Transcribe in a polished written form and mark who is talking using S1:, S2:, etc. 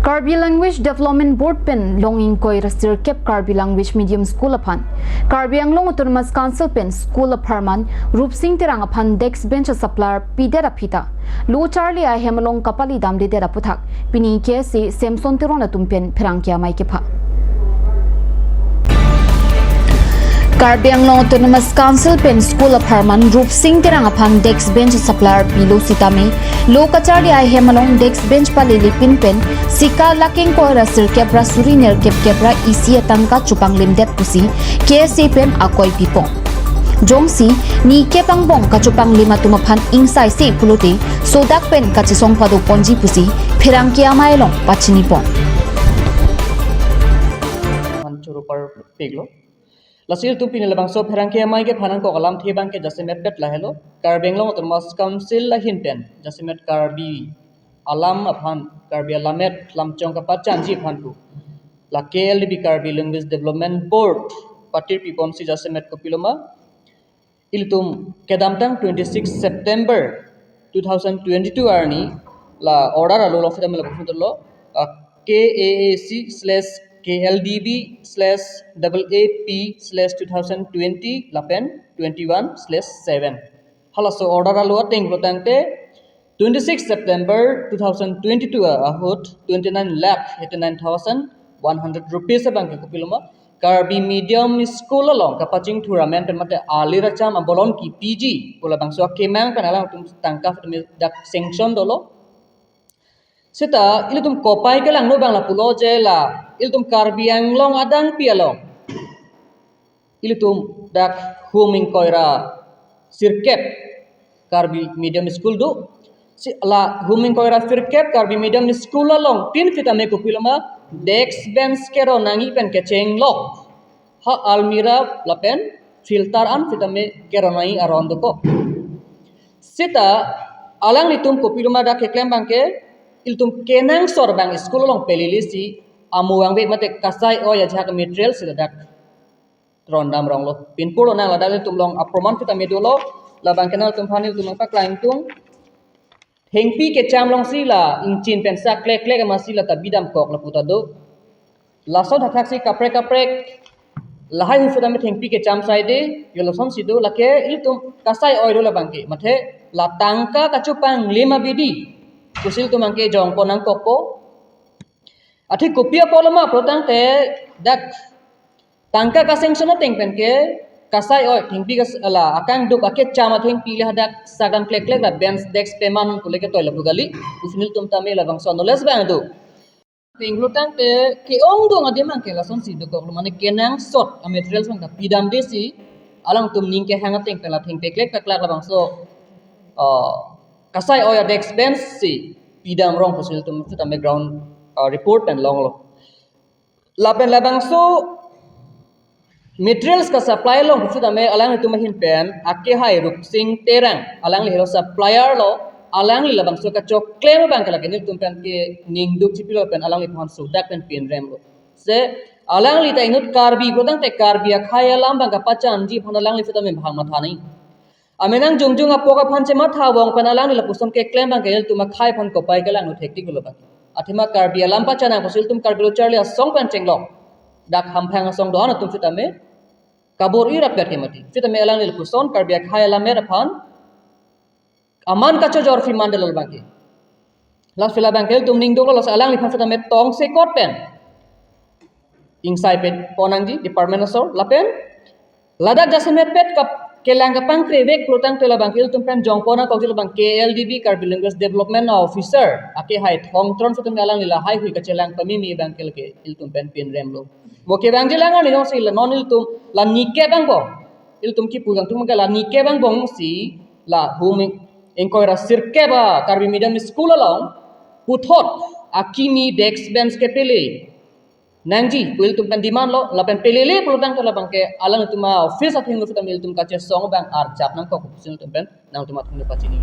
S1: Karbi Language Development Board pen longin koi rastir kep Karbi Language Medium School upon Karbi Anglong Autonomous Council pen School of Harman Rup Singh Terang upon Dex Bench Supplier Pidera Pita Lu Charlie I Hemalong Kapali Dam de aphuthak Pini KSA Semson Teron atum pen Pherangke Amei kepa Karbi Anglong Autonomous Council pen School of Harman Rup Singh Terang upon Dex Bench Supplier Pilo Sitame Lo Kachari I Hemalong Dex Bench Palili Pin pen Sika laking ko rasir kebra suriner kebra isi atangka kechopanglim det pusi KSA pen akoy pipong jongsi ni kepangbong kechopanglim atumapan insai se puluti sodak pen kachisong padu ponji pusi Pherangke Amei long pachini pong
S2: Churupar piglo lasil tu pinilabang so Pherangke Amei ke phanan ko kalam thebang ke jasemet bet lahelo Karbenglong Autonomous Council lahin pen jasemet Karbi alam aphan Karbi alamet lamchong kapacan ji phanku la KLDB Karbi Language Development Board patir pipom si jasemet kopiloma iltum kedamtang 26 September 2022 arni la order alo lo fedam la phutlo KAAC/KLDB/AP/2020 lapen 21/7 halaso order alo teng protangte 26 September 2022 ahut 29,89,100 rupees bang ke kupiloma Karbi Medium School along kapaching tournament mate alira cham abolon ki PG bola bang so kemang panalang tum tangka dak sanction dolo seta ilitum kopai ke lang no bang la pulo je la ilitum Karbi Anglong adang pialong ilitum dak huming koira sirkep Karbi Medium School do si la huming koira sirkep Karbi Medium School along tin kita me kupiloma desk bench kero nangi pen kecheng lock ha almira lapen filter an kita me kero nangi around ko sita alang litum kupiloma dak keklem bangke iltum kenang sor bang school long pelilisi amuang be mate kasai o ya jhak material sida dak rondam rong lo pinpuro na la dal tum long aproman kita me dolo la bang kenal tum phanil tum pa klaim tum hengpi ke chamlong sila inchin pensa klek klek masila tabidam kok la puta do laso dhathak si kaprek lahai hu fudam hengpi ke cham sai de yolosom sido lake iltum kasai oil la bangke mathe la tangka kechopanglim abidi kusil tu mangke jong ponang kokpo athi kopia polama protang te dak tangka kaseng sono teng penke kasai oi thingpi kas ala akang duk ake chama thingpi le hadak sagam klek klek la bench dex peman kule ke toila bugali ufinil tum tame la bang so knowledge bang do pinglutang te ke ong do ngade mang ke la son si do ko mane kenang sot a materials bang pidam desi alang tum ning ke hanga teng la thingpe klek tak la bang so kasai oi dex bench si pidam rong pusil tum tame ground report and long lo lapen labang so materials ka supply lo husu dame alang itu mahin pen ake hai Rup Singh Terang alang li hero supplier lo alang li labang so ka chok claim bang kala kenil tum pen ke ning duk chipilo pen alang li phon so dak pen pin rem lo se alang li ta inut Karbi bodang te Karbi akhaya lam bang ka pachan ji phon alang li fita me bhang matha nai amenang jungjung apoka phanche matha bong pen alang li la puson ke claim bang kenil tum khai phon ko pai kala no thekti gulo bang athima Karbi alam pachana pusil tum Karbi lo charli asong pen chenglok dak hamphang asong do na tum fita me kabur irap gat kemati fita me alang lil kuson Karbi akhaya la mer phan aman kacho jor fi mandal bangke las fila bangke tum ning dolo las alang li phan fita me tong se kot pen insai pet ponangji department asor lapen ladak jasemet pet kap kelang kapang krevek protang tela bangke tum pen jongpona kau jil bang KLDB Karbi Language Development Officer ake hai thong tron fita me alang lila hai hui kachelang pamimi bangkel ke iltum pen pin remlo moke bang jelangan ni si la non iltum la nike bang bo iltum ki pugang tum la nike bang bong si la humi engkoira sirke ba Karbi Medium School along puthot akimi dex bench ke pele nangji iltum pen demand lo la pen pelele pulutang to la bang ke alang tuma office athing lu futam iltum ka che song bang ar chap nang ko kusil tum pen nang tuma thung pachini